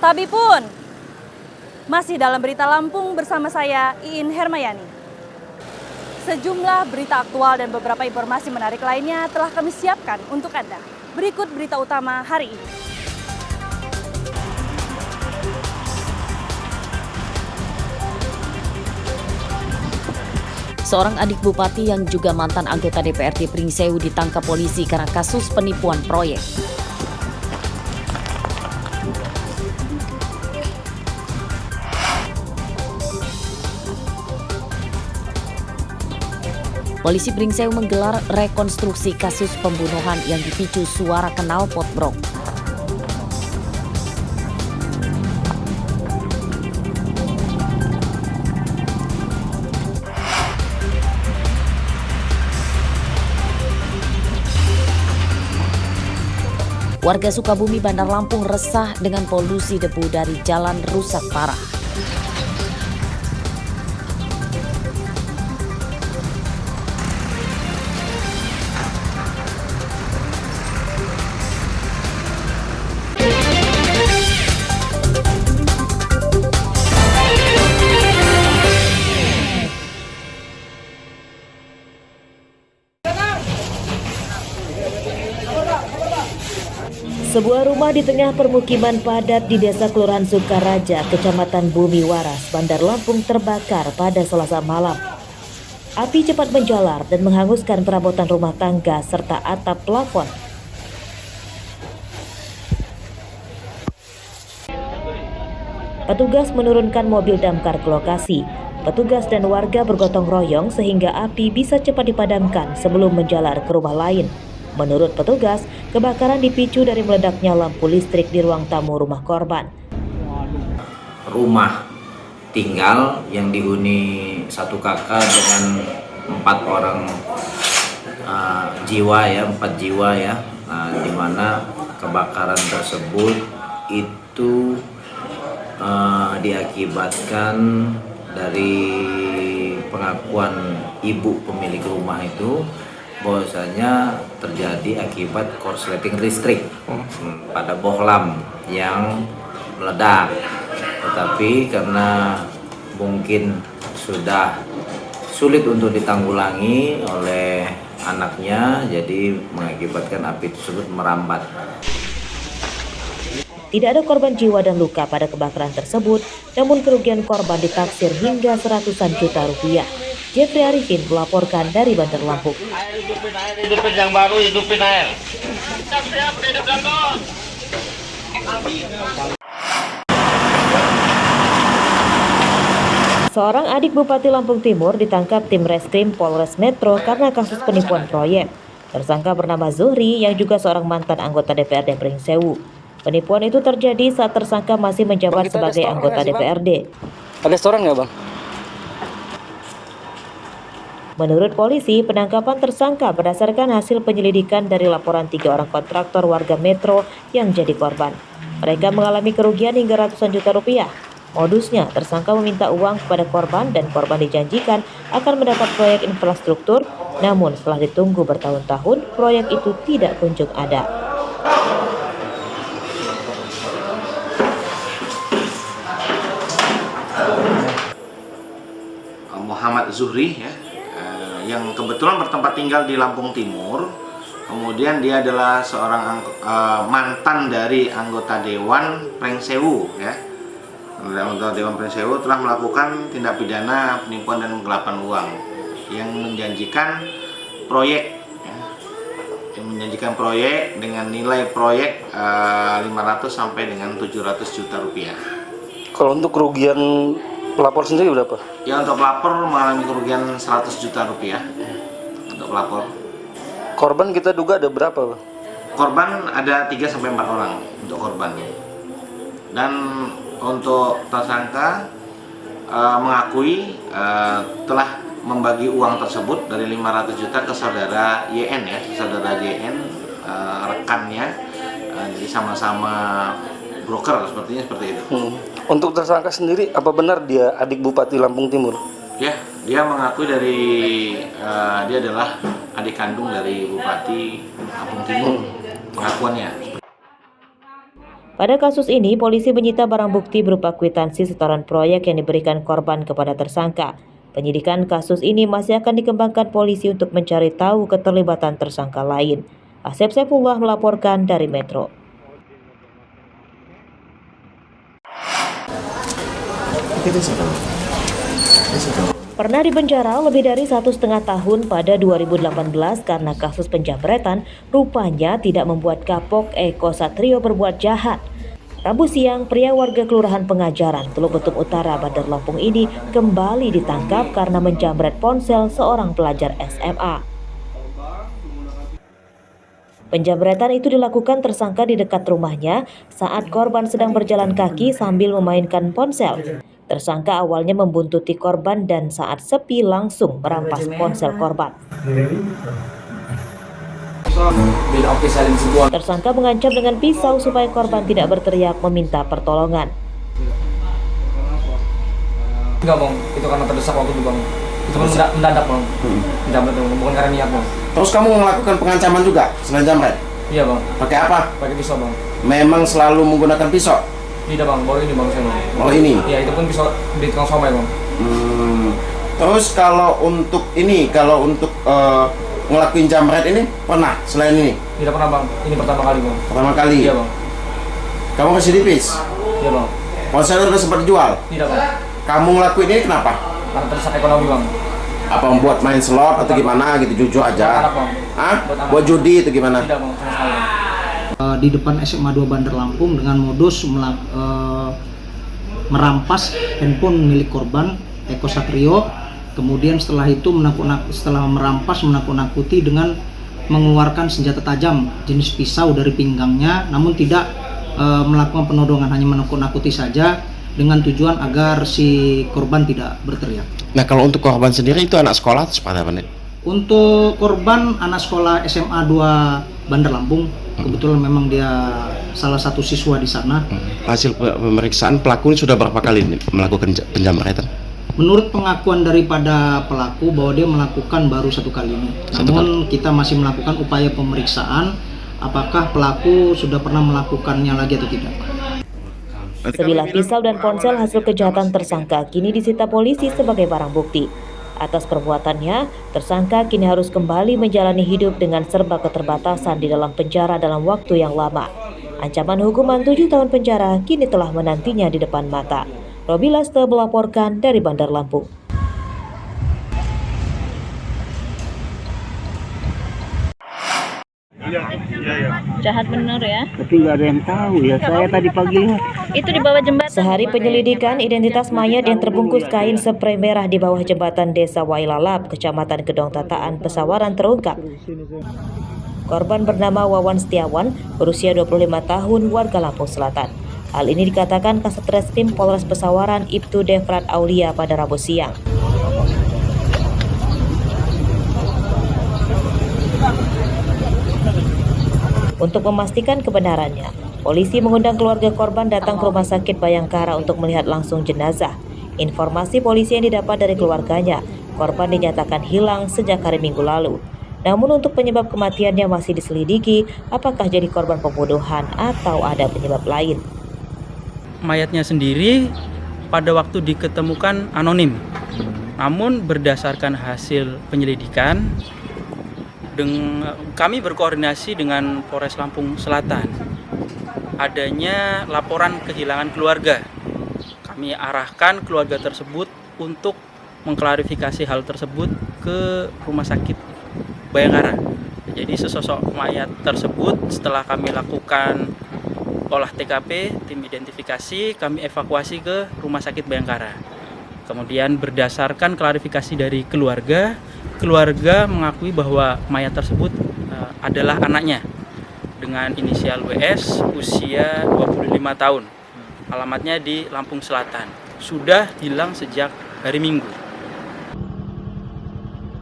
Tapi pun masih dalam berita Lampung bersama saya Iin Hermayani. Sejumlah berita aktual dan beberapa informasi menarik lainnya telah kami siapkan untuk Anda. Berikut berita utama hari ini. Seorang adik bupati yang juga mantan anggota DPRD Pringsewu ditangkap polisi karena kasus penipuan proyek. Polisi Pringsewu menggelar rekonstruksi kasus pembunuhan yang dipicu suara knalpot brok. Warga Sukabumi, Bandar Lampung resah dengan polusi debu dari jalan rusak parah. Sebuah rumah di tengah permukiman padat di Desa Kelurahan Sukaraja, Kecamatan Bumi Waras, Bandar Lampung terbakar pada Selasa malam. Api cepat menjalar dan menghanguskan perabotan rumah tangga serta atap plafon. Petugas menurunkan mobil damkar ke lokasi. Petugas dan warga bergotong royong sehingga api bisa cepat dipadamkan sebelum menjalar ke rumah lain. Menurut petugas, kebakaran dipicu dari meledaknya lampu listrik di ruang tamu rumah korban. Rumah tinggal yang dihuni satu kakak dengan 4 orang jiwa ya, 4 jiwa ya, di mana kebakaran tersebut itu diakibatkan dari pengakuan ibu pemilik rumah itu bahwasanya terjadi akibat korsleting listrik pada bohlam yang meledak. Tetapi karena mungkin sudah sulit untuk ditanggulangi oleh anaknya, jadi mengakibatkan api tersebut merambat. Tidak ada korban jiwa dan luka pada kebakaran tersebut, namun kerugian korban ditaksir hingga seratusan juta rupiah. Jeffrey Arifin melaporkan dari Bandar Lampung. Hidupin yang baru, hidupin air. Seorang adik Bupati Lampung Timur ditangkap tim Reskrim Polres Metro karena kasus penipuan proyek. Tersangka bernama Zuhri yang juga seorang mantan anggota DPRD Pringsewu. Penipuan itu terjadi saat tersangka masih menjabat sebagai anggota DPRD. Ada restoran nggak, Bang? Menurut polisi, penangkapan tersangka berdasarkan hasil penyelidikan dari laporan 3 orang kontraktor warga Metro yang jadi korban. Mereka mengalami kerugian hingga ratusan juta rupiah. Modusnya, tersangka meminta uang kepada korban dan korban dijanjikan akan mendapat proyek infrastruktur, namun setelah ditunggu bertahun-tahun, proyek itu tidak kunjung ada. Muhammad Zuhri ya, yang kebetulan bertempat tinggal di Lampung Timur. Kemudian dia adalah seorang mantan dari anggota Dewan Pringsewu ya. Anggota Dewan Pringsewu telah melakukan tindak pidana penipuan dan penggelapan uang yang menjanjikan proyek ya. Yang menjanjikan proyek dengan nilai proyek 500 sampai dengan 700 juta rupiah. Kalau untuk kerugian pelapor sendiri berapa? Ya, untuk pelapor mengalami kerugian 100 juta rupiah untuk pelapor. Korban kita duga ada berapa, Bang? Korban ada 3 sampai 4 orang untuk korban. Dan untuk tersangka mengakui telah membagi uang tersebut dari 500 juta ke saudara YN ya, saudara YN rekannya. Jadi sama-sama broker sepertinya seperti itu. Untuk tersangka sendiri, apa benar dia adik Bupati Lampung Timur? Ya, dia mengakui dari dia adalah adik kandung dari Bupati Lampung Timur. Pengakuannya. Pada kasus ini, polisi menyita barang bukti berupa kwitansi setoran proyek yang diberikan korban kepada tersangka. Penyidikan kasus ini masih akan dikembangkan polisi untuk mencari tahu keterlibatan tersangka lain. Asep Saifullah melaporkan dari Metro. Pernah dipenjara lebih dari 1,5 tahun pada 2018 karena kasus penjamretan, rupanya tidak membuat kapok Eko Satrio berbuat jahat. Rabu siang, pria warga Kelurahan Pengajaran, Teluk Betung Utara, Bandar Lampung ini kembali ditangkap karena menjamret ponsel seorang pelajar SMA. Penjamretan itu dilakukan tersangka di dekat rumahnya saat korban sedang berjalan kaki sambil memainkan ponsel. Tersangka awalnya membuntuti korban dan saat sepi langsung merampas ponsel korban. Tersangka mengancam dengan pisau supaya korban tidak berteriak meminta pertolongan. Enggak bang, itu karena terdesak waktu itu bang. Itu kan mendadak bang. Menjamret bang, bukan karena niat bang. Terus kamu melakukan pengancaman juga selain jamret? Iya bang. Pakai apa? Pakai pisau bang. Memang selalu menggunakan pisau? Tidak bang, baru ini bang saya bang. Oh ini? Iya, itu pun pisau di tukang somai bang. Terus kalau untuk ngelakuin jamret ini pernah selain ini? Tidak pernah bang, ini pertama kali bang. Pertama kali? Iya bang. Kamu residivis? Iya bang. Ponsel udah sempat jual? Tidak bang. Kamu ngelakuin ini kenapa? Karena terdesak ekonomi bang. Apa membuat main slot atau gimana gitu, jujur aja? Buat anak, bang. Hah? Buat judi itu gimana? Tidak bang, sama sekali. Di depan SMA 2 Bandar Lampung dengan modus merampas handphone milik korban Eko Satrio. Kemudian setelah itu setelah merampas menakut-nakuti dengan mengeluarkan senjata tajam jenis pisau dari pinggangnya, namun tidak melakukan penodongan, hanya menakut-nakuti saja dengan tujuan agar si korban tidak berteriak. Nah kalau untuk korban sendiri itu anak sekolah atau seperti apa nih? Untuk korban anak sekolah SMA 2 Bandar Lampung, kebetulan memang dia salah satu siswa di sana. Hasil pemeriksaan pelaku ini sudah berapa kali melakukan penjamretan? Menurut pengakuan daripada pelaku bahwa dia melakukan baru satu kali ini. Namun kita masih melakukan upaya pemeriksaan apakah pelaku sudah pernah melakukannya lagi atau tidak. Sebilah pisau dan ponsel hasil kejahatan tersangka kini disita polisi sebagai barang bukti. Atas perbuatannya, tersangka kini harus kembali menjalani hidup dengan serba keterbatasan di dalam penjara dalam waktu yang lama. Ancaman hukuman 7 tahun penjara kini telah menantinya di depan mata. Robi Laste melaporkan dari Bandar Lampung. Jahat bener ya. Tapi nggak ada yang tahu ya, saya tadi pagi lihat. Itu di bawah jembatan. Sehari penyelidikan, identitas mayat yang terbungkus kain sprei merah di bawah jembatan Desa Wailalap, Kecamatan Gedong Tataan, Pesawaran terungkap. Korban bernama Wawan Setiawan, berusia 25 tahun, warga Lampung Selatan. Hal ini dikatakan Kasat Reskrim Polres Pesawaran Ibtu Devrat Aulia pada Rabu siang. Untuk memastikan kebenarannya, polisi mengundang keluarga korban datang ke Rumah Sakit Bayangkara untuk melihat langsung jenazah. Informasi polisi yang didapat dari keluarganya, korban dinyatakan hilang sejak hari Minggu lalu. Namun untuk penyebab kematiannya masih diselidiki apakah jadi korban pembunuhan atau ada penyebab lain. Mayatnya sendiri pada waktu diketemukan anonim. Namun berdasarkan hasil penyelidikan, kami berkoordinasi dengan Polres Lampung Selatan. Adanya laporan kehilangan keluarga. Kami arahkan keluarga tersebut untuk mengklarifikasi hal tersebut ke Rumah Sakit Bayangkara. Jadi sesosok mayat tersebut setelah kami lakukan olah TKP, tim identifikasi, kami evakuasi ke Rumah Sakit Bayangkara. Kemudian berdasarkan klarifikasi dari keluarga mengakui bahwa mayat tersebut adalah anaknya dengan inisial WS, usia 25 tahun. Alamatnya di Lampung Selatan. Sudah hilang sejak hari Minggu.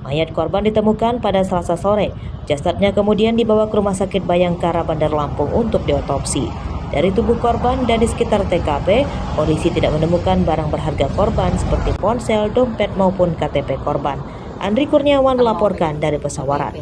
Mayat korban ditemukan pada Selasa sore. Jasadnya kemudian dibawa ke Rumah Sakit Bayangkara Bandar Lampung untuk diotopsi. Dari tubuh korban dan di sekitar TKP, polisi tidak menemukan barang berharga korban seperti ponsel, dompet maupun KTP korban. Andri Kurniawan melaporkan dari Pesawaran.